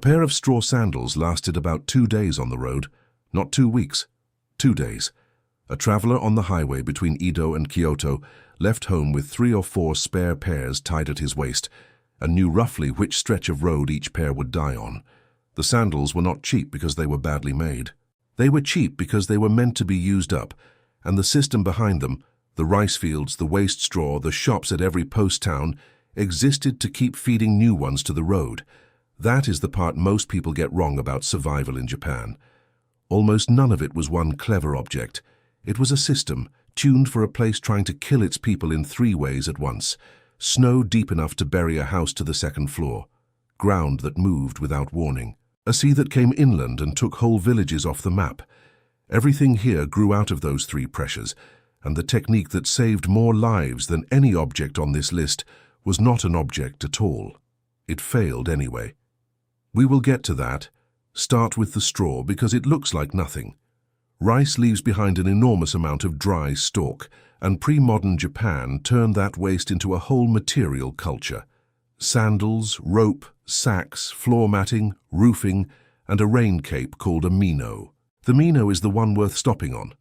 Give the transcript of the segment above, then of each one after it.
pair of straw sandals lasted about 2 days on the road, not 2 weeks, 2 days. A traveler on the highway between Edo and Kyoto left home with 3 or 4 spare pairs tied at his waist and knew roughly which stretch of road each pair would die on. The sandals were not cheap because they were badly made. They were cheap because they were meant to be used up, and the system behind them, the rice fields, the waste straw, the shops at every post town, existed to keep feeding new ones to the road. That is the part most people get wrong about survival in Japan. Almost none of it was one clever object. It was a system, tuned for a place trying to kill its people in 3 ways at once. Snow deep enough to bury a house to the 2nd floor. Ground that moved without warning. A sea that came inland and took whole villages off the map. Everything here grew out of those 3 pressures, and the technique that saved more lives than any object on this list was not an object at all. It failed anyway. We will get to that. Start with the straw because it looks like nothing. Rice leaves behind an enormous amount of dry stalk, and pre-modern Japan turned that waste into a whole material culture. Sandals, rope, sacks, floor matting, roofing, and a rain cape called a mino. The mino is the one worth stopping on.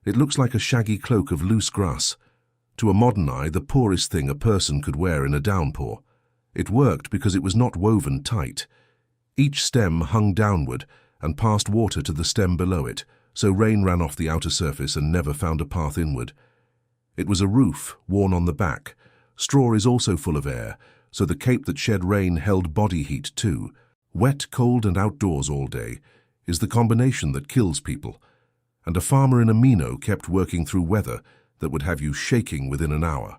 It looks like a shaggy cloak of loose grass. To a modern eye, the poorest thing a person could wear in a downpour. It worked because it was not woven tight. Each stem hung downward and passed water to the stem below it, so rain ran off the outer surface and never found a path inward. It was a roof worn on the back. Straw is also full of air, so the cape that shed rain held body heat too. Wet, cold, and outdoors all day is the combination that kills people, and a farmer in a mino kept working through weather that would have you shaking within an hour.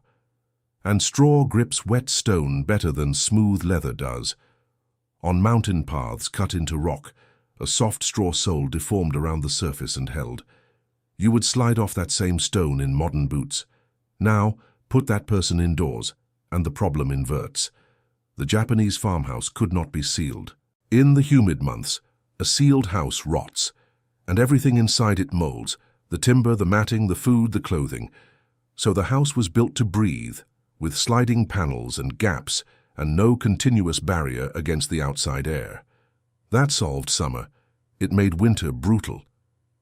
And straw grips wet stone better than smooth leather does. On mountain paths cut into rock, a soft straw sole deformed around the surface and held. You would slide off that same stone in modern boots. Now, put that person indoors, and the problem inverts. The Japanese farmhouse could not be sealed. In the humid months, a sealed house rots, and everything inside it molds, the timber, the matting, the food, the clothing. So the house was built to breathe, with sliding panels and gaps, and no continuous barrier against the outside air. That solved summer. It made winter brutal.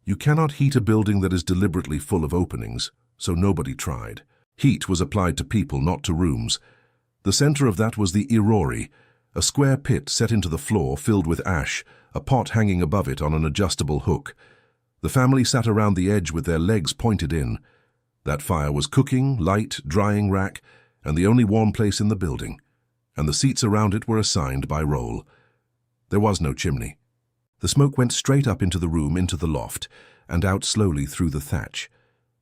You cannot heat a building that is deliberately full of openings, so nobody tried. Heat was applied to people, not to rooms. The center of that was the irori, a square pit set into the floor filled with ash, a pot hanging above it on an adjustable hook. The family sat around the edge with their legs pointed in. That fire was cooking, light, drying rack, and the only warm place in the building, and the seats around it were assigned by roll. There was no chimney. The smoke went straight up into the room, into the loft, and out slowly through the thatch.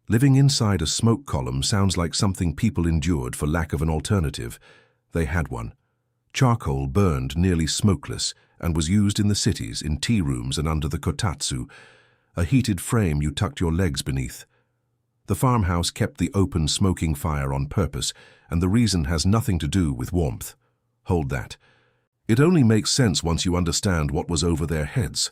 Living inside a smoke column sounds like something people endured for lack of an alternative. They had one. Charcoal burned nearly smokeless and was used in the cities, in tea rooms and under the kotatsu, a heated frame you tucked your legs beneath. The farmhouse kept the open smoking fire on purpose, and the reason has nothing to do with warmth. Hold that. It only makes sense once you understand what was over their heads.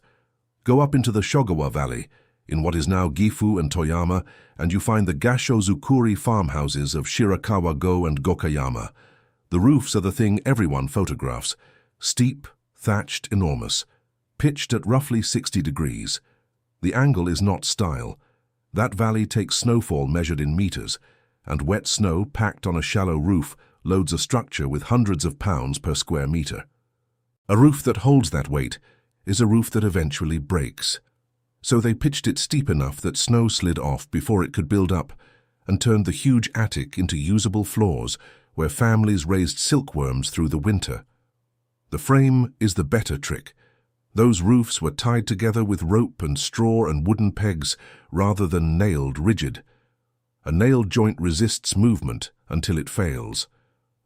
Go up into the Shogawa Valley, in what is now Gifu and Toyama, and you find the Gashozukuri farmhouses of Shirakawa-go and Gokayama. The roofs are the thing everyone photographs. Steep, thatched, enormous. Pitched at roughly 60 degrees. The angle is not style. That valley takes snowfall measured in meters, and wet snow packed on a shallow roof loads a structure with hundreds of pounds per square meter. A roof that holds that weight is a roof that eventually breaks. So they pitched it steep enough that snow slid off before it could build up, and turned the huge attic into usable floors where families raised silkworms through the winter. The frame is the better trick. Those roofs were tied together with rope and straw and wooden pegs rather than nailed rigid. A nailed joint resists movement until it fails.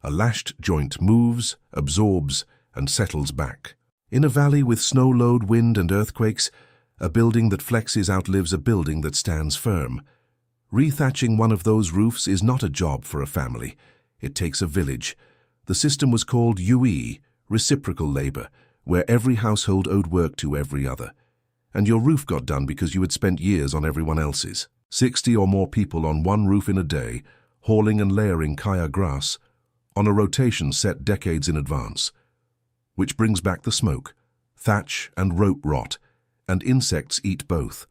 A lashed joint moves, absorbs, and settles back. In a valley with snow load, wind, and earthquakes, a building that flexes outlives a building that stands firm. Rethatching one of those roofs is not a job for a family. It takes a village. The system was called UE, reciprocal labor, where every household owed work to every other. And your roof got done because you had spent years on everyone else's. 60 or more people on one roof in a day, hauling and layering kaya grass, on a rotation set decades in advance. Which brings back the smoke. thatch and rope rot, and insects eat both.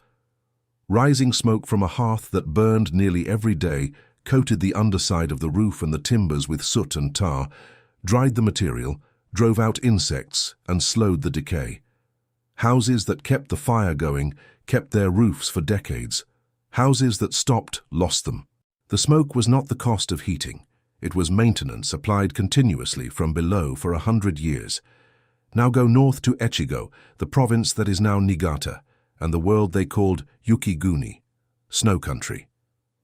Rising smoke from a hearth that burned nearly every day coated the underside of the roof and the timbers with soot and tar, dried the material, drove out insects, and slowed the decay. Houses that kept the fire going kept their roofs for decades. Houses that stopped lost them. The smoke was not the cost of heating. It was maintenance applied continuously from below for 100 years. Now go north to Echigo, the province that is now Niigata, and the world they called Yukiguni, snow country.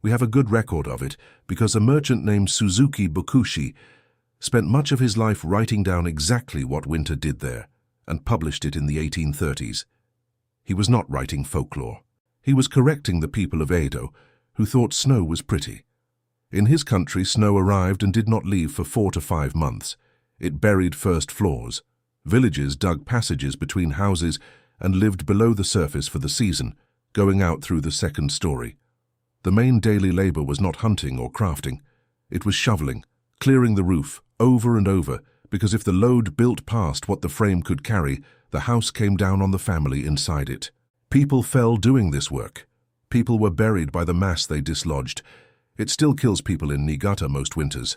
We have a good record of it because a merchant named Suzuki Bokushi spent much of his life writing down exactly what winter did there and published it in the 1830s. He was not writing folklore. He was correcting the people of Edo, who thought snow was pretty. In his country, snow arrived and did not leave for 4 to 5 months. It buried first floors. Villages dug passages between houses and lived below the surface for the season, going out through the second story. The main daily labor was not hunting or crafting. It was shoveling, clearing the roof, over and over, because if the load built past what the frame could carry, the house came down on the family inside it. People fell doing this work. People were buried by the mass they dislodged. It still kills people in Niigata most winters.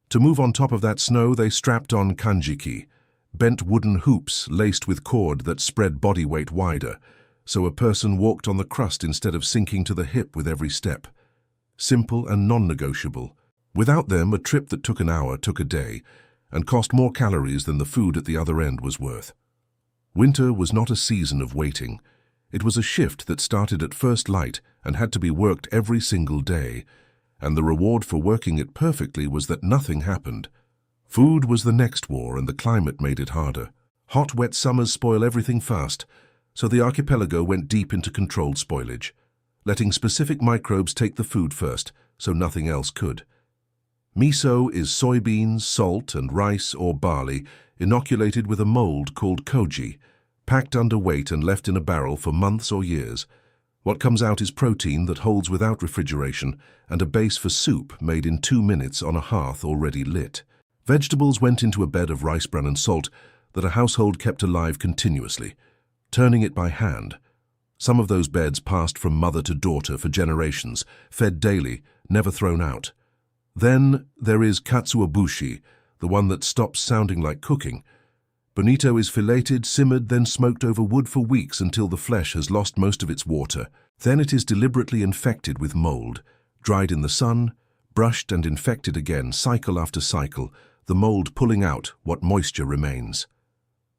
To move on top of that snow, they strapped on kanjiki, bent wooden hoops laced with cord that spread body weight wider, so a person walked on the crust instead of sinking to the hip with every step. Simple and non-negotiable. Without them, a trip that took an hour took a day, and cost more calories than the food at the other end was worth. Winter was not a season of waiting. It was a shift that started at first light and had to be worked every single day, and the reward for working it perfectly was that nothing happened. Food was the next war, and the climate made it harder. Hot, wet summers spoil everything fast, so the archipelago went deep into controlled spoilage, letting specific microbes take the food first, so nothing else could. Miso is soybeans, salt, and rice or barley inoculated with a mold called koji, packed under weight and left in a barrel for months or years. What comes out is protein that holds without refrigeration and a base for soup made in 2 minutes on a hearth already lit. Vegetables went into a bed of rice bran and salt that a household kept alive continuously, turning it by hand. Some of those beds passed from mother to daughter for generations, fed daily, never thrown out. Then there is katsuobushi, the one that stops sounding like cooking. Bonito is filleted, simmered, then smoked over wood for weeks until the flesh has lost most of its water. Then it is deliberately infected with mold, dried in the sun, brushed and infected again, cycle after cycle, the mold pulling out what moisture remains.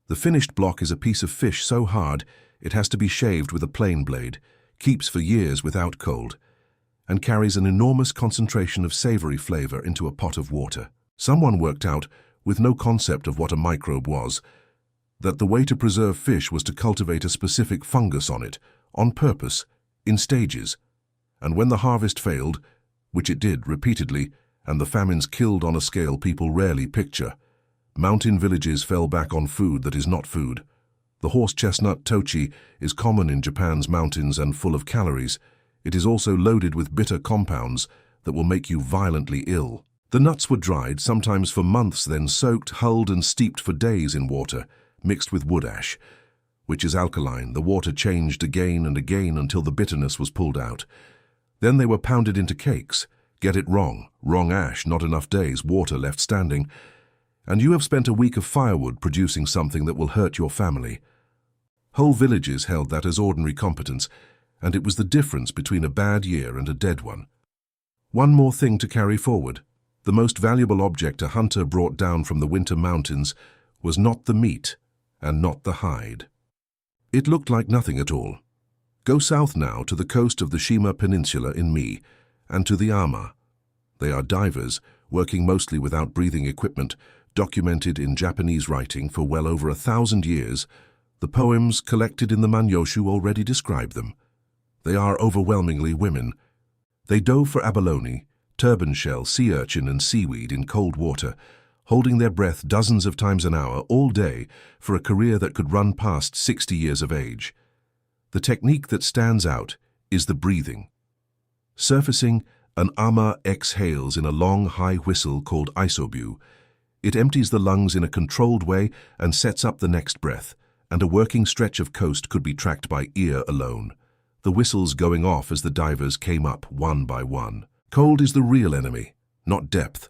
The finished block is a piece of fish so hard it has to be shaved with a plane blade, keeps for years without cold, and carries an enormous concentration of savory flavor into a pot of water. Someone worked out, with no concept of what a microbe was, that the way to preserve fish was to cultivate a specific fungus on it, on purpose, in stages. And when the harvest failed, which it did repeatedly, and the famines killed on a scale people rarely picture, mountain villages fell back on food that is not food. The horse chestnut tochi is common in Japan's mountains and full of calories. It is also loaded with bitter compounds that will make you violently ill. The nuts were dried, sometimes for months, then soaked, hulled and steeped for days in water, mixed with wood ash, which is alkaline. The water changed again and again until the bitterness was pulled out. Then they were pounded into cakes. Get it wrong. Wrong ash, not enough days, water left standing. And you have spent a week of firewood producing something that will hurt your family. Whole villages held that as ordinary competence, and it was the difference between a bad year and a dead one. One more thing to carry forward. The most valuable object a hunter brought down from the winter mountains was not the meat and not the hide. It looked like nothing at all. Go south now to the coast of the Shima Peninsula in Mie and to the Ama. They are divers, working mostly without breathing equipment, documented in Japanese writing for well over 1,000 years. The poems collected in the Manyoshu already describe them. They are overwhelmingly women. They dove for abalone, turban shell, sea urchin and seaweed in cold water, holding their breath dozens of times an hour all day for a career that could run past 60 years of age. The technique that stands out is the breathing. Surfacing, an ama exhales in a long, high whistle called isobu. It empties the lungs in a controlled way and sets up the next breath, and a working stretch of coast could be tracked by ear alone, the whistles going off as the divers came up one by one. Cold is the real enemy, not depth.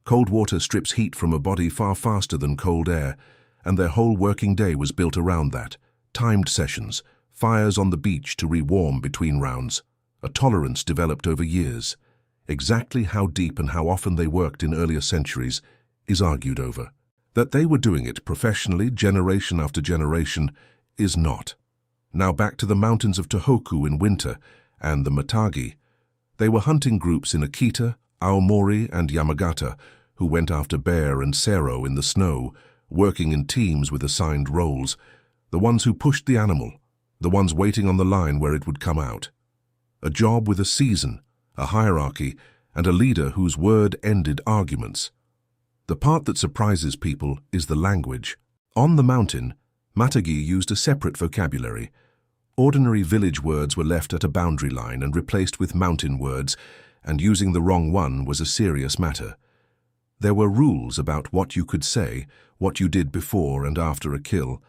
Cold water strips heat from a body far faster than cold air, and their whole working day was built around that. Timed sessions, fires on the beach to re-warm between rounds, a tolerance developed over years. Exactly how deep and how often they worked in earlier centuries is argued over. That they were doing it professionally, generation after generation, is not. Now back to the mountains of Tohoku in winter and the Matagi. They were hunting groups in Akita, Aomori, and Yamagata who went after bear and sero in the snow, working in teams with assigned roles, the ones who pushed the animal, the ones waiting on the line where it would come out. A job with a season, a hierarchy, and a leader whose word ended arguments. The part that surprises people is the language. On the mountain, Matagi used a separate vocabulary. Ordinary village words were left at a boundary line and replaced with mountain words, and using the wrong one was a serious matter. There were rules about what you could say, what you did before and after a kill,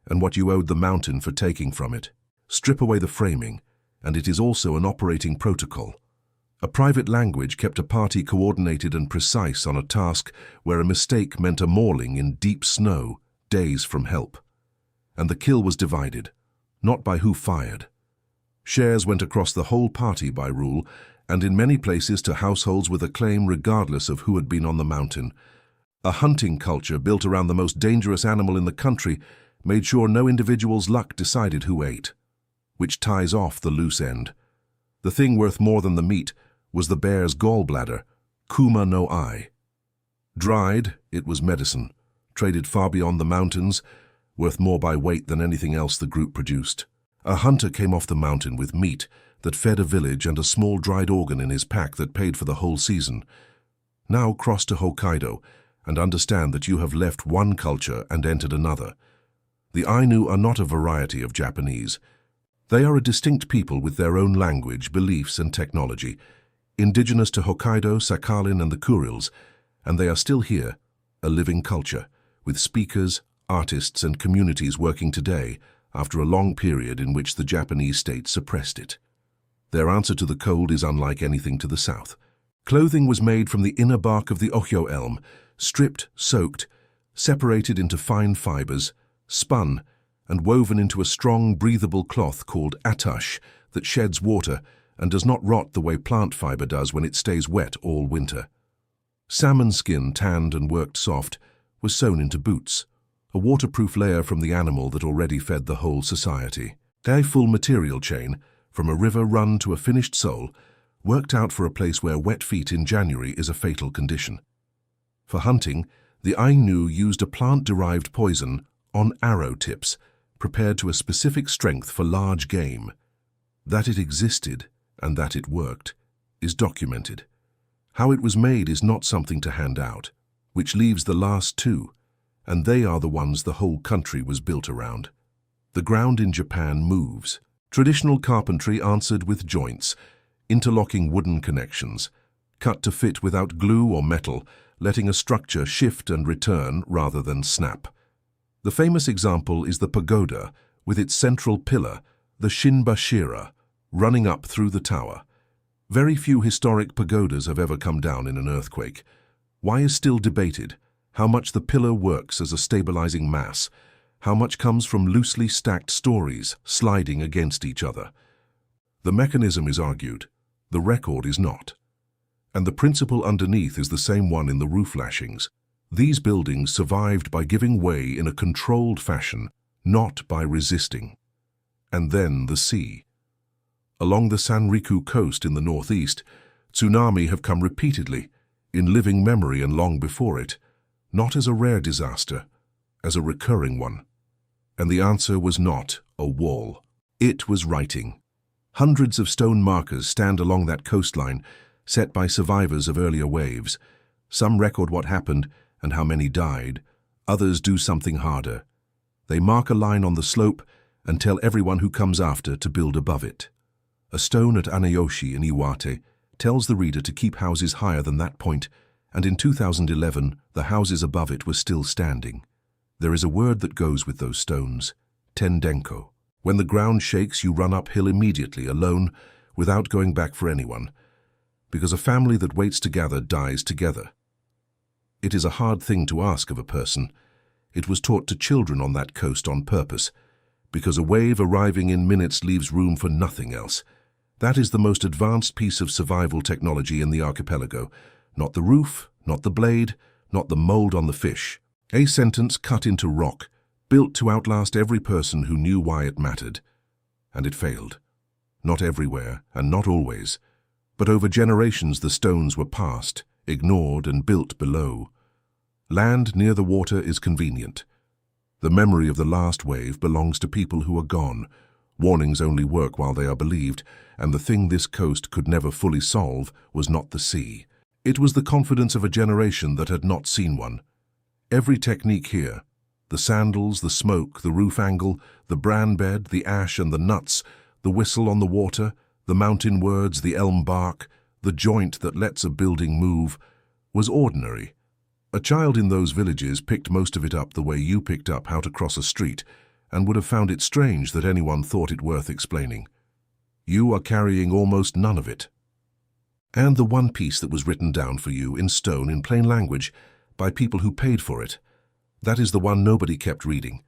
and what you owed the mountain for taking from it. Strip away the framing, and it is also an operating protocol. A private language kept a party coordinated and precise on a task where a mistake meant a mauling in deep snow, days from help. And the kill was divided, not by who fired. Shares went across the whole party by rule, and in many places to households with a claim regardless of who had been on the mountain. A hunting culture built around the most dangerous animal in the country made sure no individual's luck decided who ate, which ties off the loose end. The thing worth more than the meat was the bear's gallbladder, kuma no ai. Dried, it was medicine, traded far beyond the mountains, worth more by weight than anything else the group produced. A hunter came off the mountain with meat that fed a village and a small dried organ in his pack that paid for the whole season. Now cross to Hokkaido and understand that you have left one culture and entered another. The Ainu are not a variety of Japanese. They are a distinct people with their own language, beliefs, and technology, indigenous to Hokkaido, Sakhalin, and the Kurils, and they are still here, a living culture, with speakers, artists, and communities working today after a long period in which the Japanese state suppressed it. Their answer to the cold is unlike anything to the south. Clothing was made from the inner bark of the ohyo elm, stripped, soaked, separated into fine fibers, spun, and woven into a strong, breathable cloth called atash that sheds water and does not rot the way plant fiber does when it stays wet all winter. Salmon skin, tanned and worked soft, was sewn into boots, a waterproof layer from the animal that already fed the whole society. Their full material chain, from a river run to a finished sole, worked out for a place where wet feet in January is a fatal condition. For hunting, the Ainu used a plant-derived poison on arrow tips, prepared to a specific strength for large game. That it existed, and that it worked, is documented. How it was made is not something to hand out, which leaves the last two, and they are the ones the whole country was built around. The ground in Japan moves. Traditional carpentry answered with joints, interlocking wooden connections, cut to fit without glue or metal, letting a structure shift and return rather than snap. The famous example is the pagoda, with its central pillar, the Shinbashira, running up through the tower. Very few historic pagodas have ever come down in an earthquake. Why is still debated? How much the pillar works as a stabilizing mass, how much comes from loosely stacked stories sliding against each other. The mechanism is argued, the record is not. And the principle underneath is the same one in the roof lashings. These buildings survived by giving way in a controlled fashion, not by resisting. And then the sea. Along the Sanriku coast in the northeast, tsunami have come repeatedly, in living memory and long before it, not as a rare disaster, as a recurring one. And the answer was not a wall. It was writing. Hundreds of stone markers stand along that coastline, set by survivors of earlier waves. Some record what happened and how many died. Others do something harder. They mark a line on the slope and tell everyone who comes after to build above it. A stone at Anayoshi in Iwate tells the reader to keep houses higher than that point, and in 2011 the houses above it were still standing. There is a word that goes with those stones. Tendenko. When the ground shakes, you run uphill immediately, alone, without going back for anyone, because a family that waits together dies together. It is a hard thing to ask of a person. It was taught to children on that coast on purpose, because a wave arriving in minutes leaves room for nothing else. That is the most advanced piece of survival technology in the archipelago. Not the roof, not the blade, not the mold on the fish. A sentence cut into rock, built to outlast every person who knew why it mattered. And it failed. Not everywhere, and not always. But over generations the stones were passed, ignored and built below. Land near the water is convenient. The memory of the last wave belongs to people who are gone. Warnings only work while they are believed, and the thing this coast could never fully solve was not the sea. It was the confidence of a generation that had not seen one. Every technique here, the sandals, the smoke, the roof angle, the bran bed, the ash and the nuts, the whistle on the water, the mountain words, the elm bark, the joint that lets a building move, was ordinary. A child in those villages picked most of it up the way you picked up how to cross a street, and would have found it strange that anyone thought it worth explaining. You are carrying almost none of it. And the one piece that was written down for you in stone in plain language by people who paid for it, that is the one nobody kept reading.